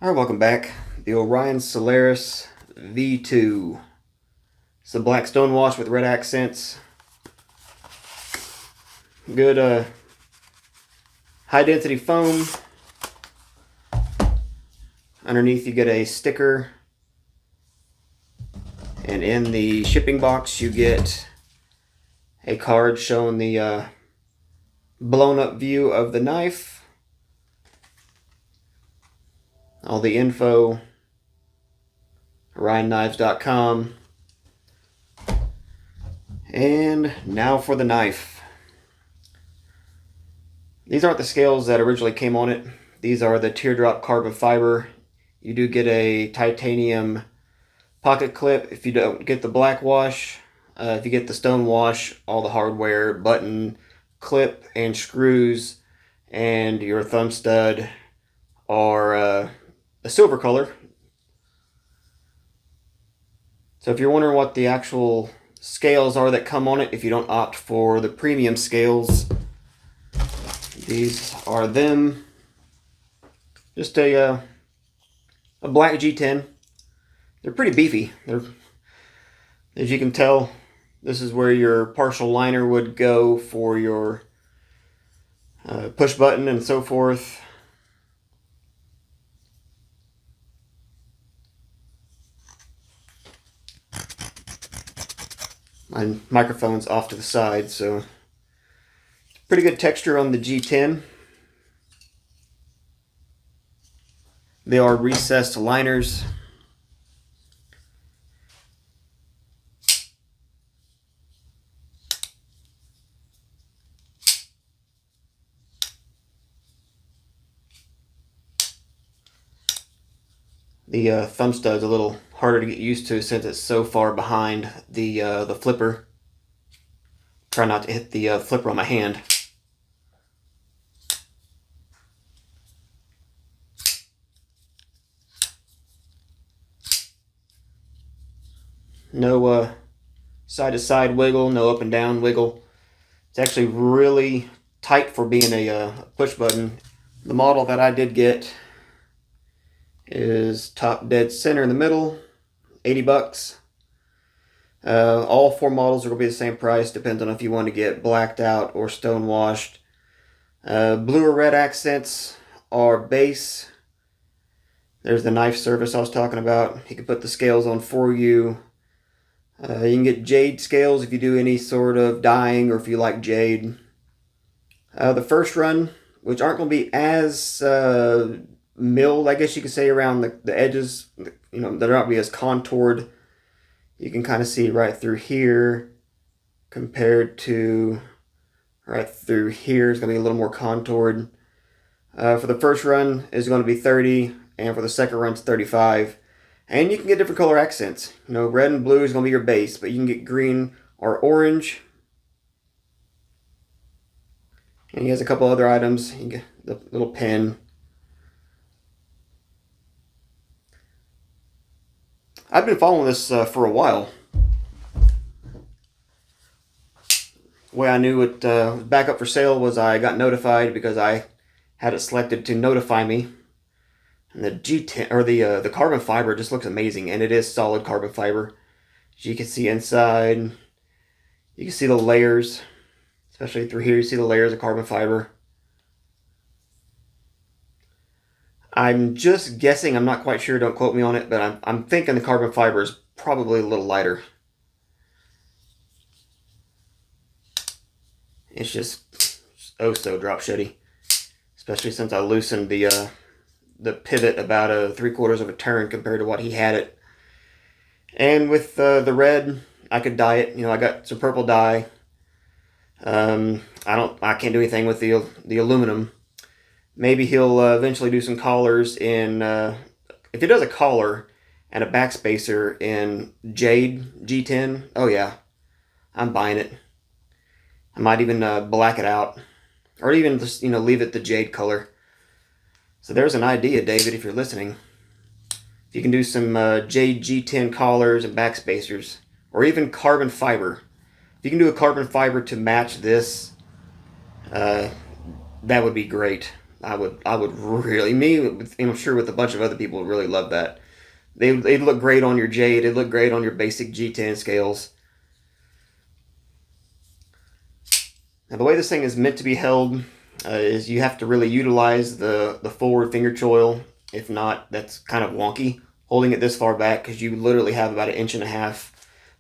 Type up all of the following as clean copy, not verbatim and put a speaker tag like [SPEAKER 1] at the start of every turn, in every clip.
[SPEAKER 1] Alright, welcome back. The Orion Solaris V2. It's a black stone wash with red accents. Good high density foam. Underneath you get a sticker. And in the shipping box you get a card showing the blown up view of the knife. All the info, OrionKnives.com. And now for the knife. These aren't the scales that originally came on it. These are the teardrop carbon fiber. You do get a titanium pocket clip if you don't get the black wash. If you get the stone wash, all the hardware, button, clip, and screws, and your thumb stud are a silver color. So if you're wondering what the actual scales are that come on it, if you don't opt for the premium scales, these are them. Just a black G10. They're pretty beefy. As you can tell, this is where your partial liner would go for your push button and so forth. My microphone's off to the side, so pretty good texture on the G10. They are recessed liners. The thumb stud's a little harder to get used to since it's so far behind the flipper. Try not to hit the flipper on my hand. No side to side wiggle, no up and down wiggle. It's actually really tight for being a push button. The model that I did get is top dead center in the middle, 80 bucks. All four models are going to be the same price, depends on if you want to get blacked out or stone washed. Blue or red accents are base. There's the knife service I was talking about. He can put the scales on for you. You can get jade scales if you do any sort of dyeing or if you like jade. The first run, which aren't going to be as milled, I guess you could say, around the edges, you know, they're not going to be as contoured. You can kind of see right through here compared to right through here. It's going to be a little more contoured. For the first run is going to be 30, and for the second run it's 35. And you can get different color accents. You know, red and blue is going to be your base, but you can get green or orange. And he has a couple other items. You can get the little pen. I've been following this for a while. The way I knew it was back up for sale was I got notified because I had it selected to notify me. And the G10 or the carbon fiber just looks amazing, and it is solid carbon fiber. As you can see inside, you can see the layers, especially through here. You see the layers of carbon fiber. I'm just guessing, I'm not quite sure, don't quote me on it, but I'm thinking the carbon fiber is probably a little lighter. It's just oh so drop shitty, especially since I loosened the pivot about 3/4 of a turn compared to what he had it. And with the red, I could dye it. You know, I got some purple dye. I can't do anything with the aluminum. Maybe he'll eventually do some collars in, if he does a collar and a backspacer in Jade G10, oh yeah, I'm buying it. I might even black it out, or even just, you know, leave it the jade color. So there's an idea, David, if you're listening. If you can do some Jade G10 collars and backspacers, or even carbon fiber. If you can do a carbon fiber to match this, that would be great. I would really, I'm sure with a bunch of other people would really love that. They'd look great on your Jade. They'd look great on your basic G10 scales. Now the way this thing is meant to be held is you have to really utilize the forward finger choil. If not, that's kind of wonky holding it this far back, because you literally have about 1.5 inches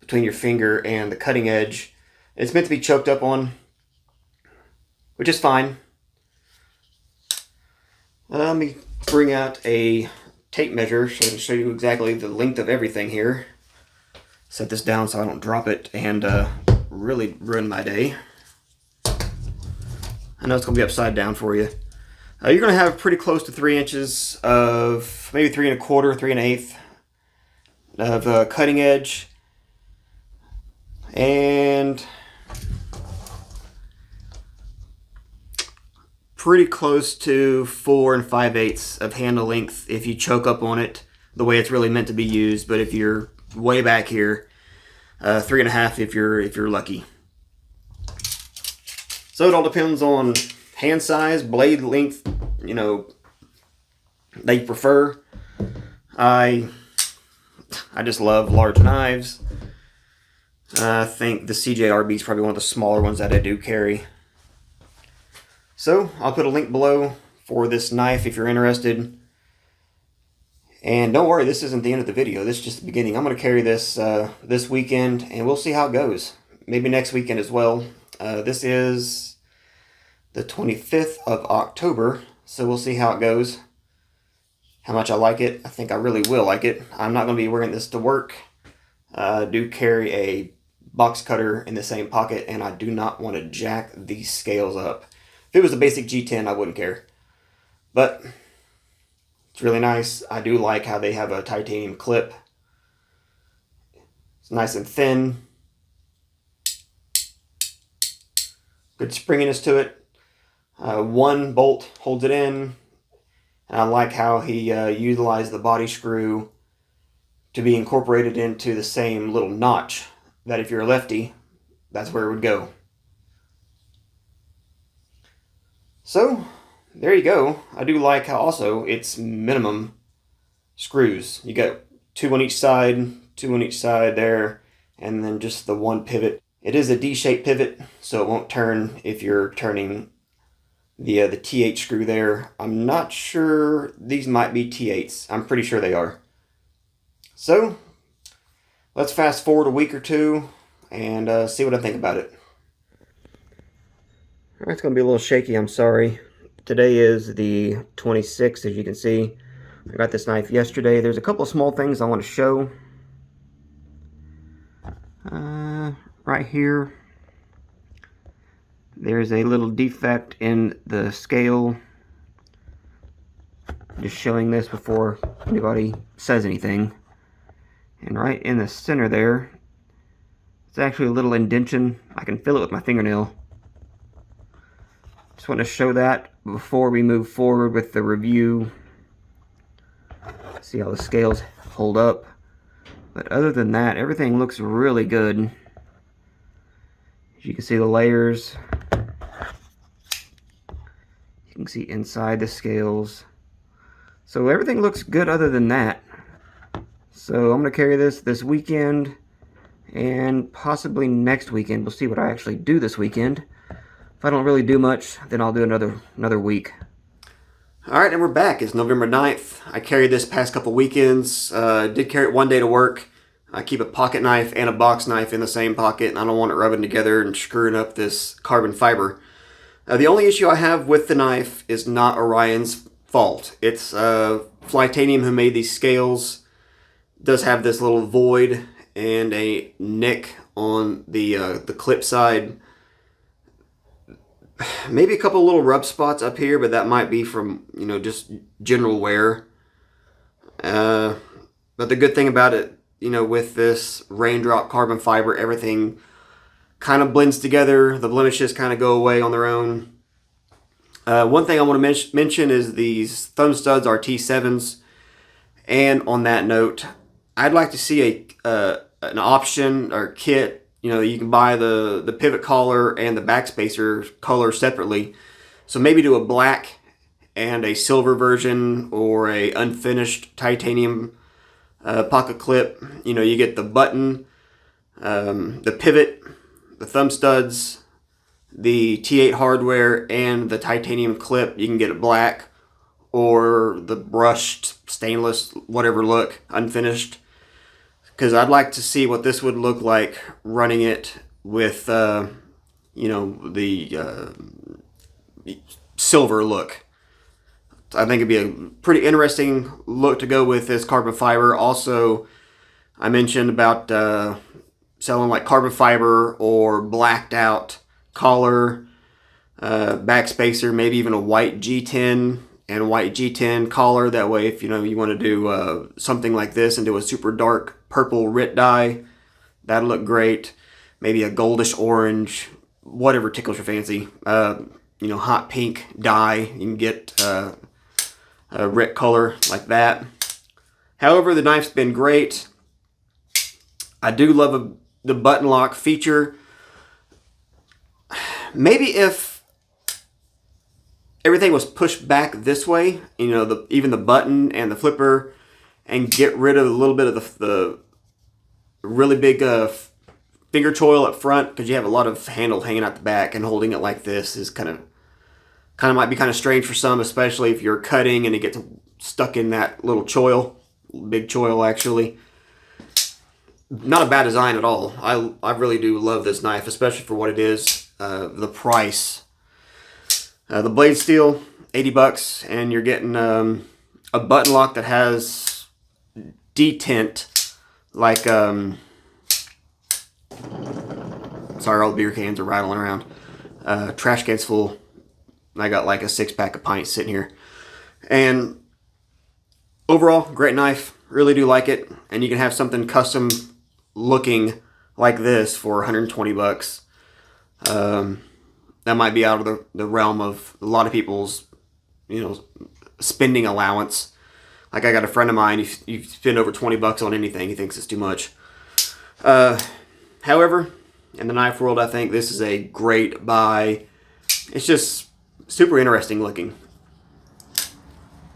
[SPEAKER 1] between your finger and the cutting edge. It's meant to be choked up on, which is fine. Let me bring out a tape measure so I can show you exactly the length of everything here. Set this down so I don't drop it and really ruin my day. I know it's going to be upside down for you. You're going to have pretty close to 3 inches of, maybe 3 1/4, 3 1/8 of cutting edge. And pretty close to 4 5/8 of handle length if you choke up on it the way it's really meant to be used. But if you're way back here, 3 1/2 if you're lucky. So it all depends on hand size, blade length, that you prefer. I just love large knives. I think the CJRB is probably one of the smaller ones that I do carry. So I'll put a link below for this knife if you're interested. And don't worry, this isn't the end of the video. This is just the beginning. I'm going to carry this this weekend, and we'll see how it goes. Maybe next weekend as well. This is the 25th of October, so we'll see how it goes. How much I like it. I think I really will like it. I'm not going to be wearing this to work. I do carry a box cutter in the same pocket, and I do not want to jack these scales up. If it was a basic G10, I wouldn't care. But it's really nice. I do like how they have a titanium clip. It's nice and thin. Good springiness to it. One bolt holds it in. And I like how he utilized the body screw to be incorporated into the same little notch that if you're a lefty, that's where it would go. So, there you go. I do like how also it's minimum screws. You got 2 on each side, 2 on each side there, and then just the one pivot. It is a D-shaped pivot, so it won't turn if you're turning the T8 screw there. I'm not sure. These might be T8s. I'm pretty sure they are. So, let's fast forward a week or two and see what I think about it. It's going to be a little shaky, I'm sorry. Today is the 26th, as you can see. I got this knife yesterday. There's a couple of small things I want to show. Right here, there's a little defect in the scale. Just showing this before anybody says anything. And right in the center there, it's actually a little indention. I can feel it with my fingernail. Just want to show that before we move forward with the review. See how the scales hold up. But other than that, everything looks really good. As you can see the layers. You can see inside the scales. So everything looks good other than that. So I'm going to carry this weekend and possibly next weekend. We'll see what I actually do this weekend. If I don't really do much, then I'll do another week. Alright, and we're back. It's November 9th. I carried this past couple weekends. Did carry it one day to work. I keep a pocket knife and a box knife in the same pocket, and I don't want it rubbing together and screwing up this carbon fiber. The only issue I have with the knife is not Orion's fault. It's Flytanium who made these scales. Does have this little void and a nick on the clip side. Maybe a couple little rub spots up here, but that might be from, just general wear. But the good thing about it, with this raindrop carbon fiber, everything kind of blends together. The blemishes kind of go away on their own. One thing I want to mention is these thumb studs are T7s. And on that note, I'd like to see an option or kit. You can buy the pivot collar and the backspacer collar separately. So maybe do a black and a silver version or a unfinished titanium pocket clip, you get the button, the pivot, the thumb studs, the T8 hardware, and the titanium clip. You can get it black or the brushed stainless, whatever look, unfinished. Because I'd like to see what this would look like running it with, the silver look. I think it'd be a pretty interesting look to go with this carbon fiber. Also, I mentioned about selling like carbon fiber or blacked out collar, back spacer, maybe even a white G10 and a white G10 collar. That way, if you want to do something like this and do a super dark purple RIT dye, that'd look great. Maybe a goldish orange, whatever tickles your fancy. Hot pink dye. You can get a RIT color like that. However, the knife's been great. I do love the button lock feature. Maybe if everything was pushed back this way, even the button and the flipper, and get rid of a little bit of the really big finger choil up front, because you have a lot of handle hanging out the back, and holding it like this is kind of might be kind of strange for some, especially if you're cutting and it gets stuck in that little choil, big choil actually. Not a bad design at all. I really do love this knife, especially for what it is. The price. The blade steel, $80, and you're getting a button lock that has detent, like sorry, all the beer cans are rattling around. Trash can's full. I got like a 6-pack of pints sitting here. And overall, great knife. Really do like it. And you can have something custom looking like this for $120. That might be out of the realm of a lot of people's, spending allowance. Like I got a friend of mine, you spend over $20 on anything, he thinks it's too much. However, in the knife world, I think this is a great buy. It's just super interesting looking.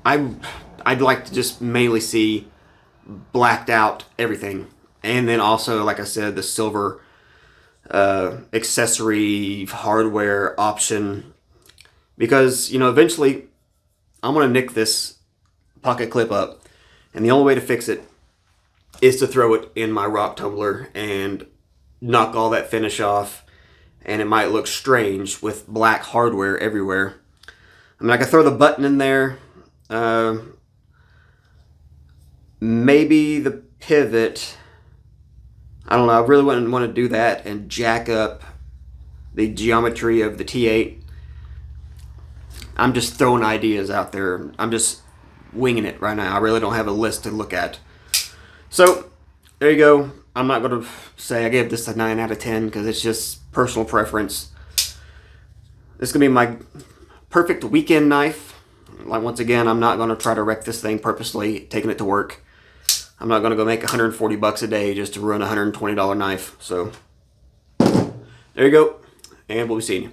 [SPEAKER 1] I'd like to just mainly see blacked out everything. And then also, like I said, the silver accessory hardware option, because eventually I'm gonna nick this pocket clip up, and the only way to fix it is to throw it in my rock tumbler and knock all that finish off, and it might look strange with black hardware everywhere. I mean, I could throw the button in there, maybe the pivot. I don't know, I really wouldn't want to do that and jack up the geometry of the T8. I'm just throwing ideas out there. I'm just winging it right now. I really don't have a list to look at. So, there you go. I'm not going to say I gave this a 9 out of 10 because it's just personal preference. This is going to be my perfect weekend knife. Like, once again, I'm not going to try to wreck this thing purposely, taking it to work. I'm not going to go make $140 a day just to ruin a $120 knife. So, there you go. And we'll be seeing you.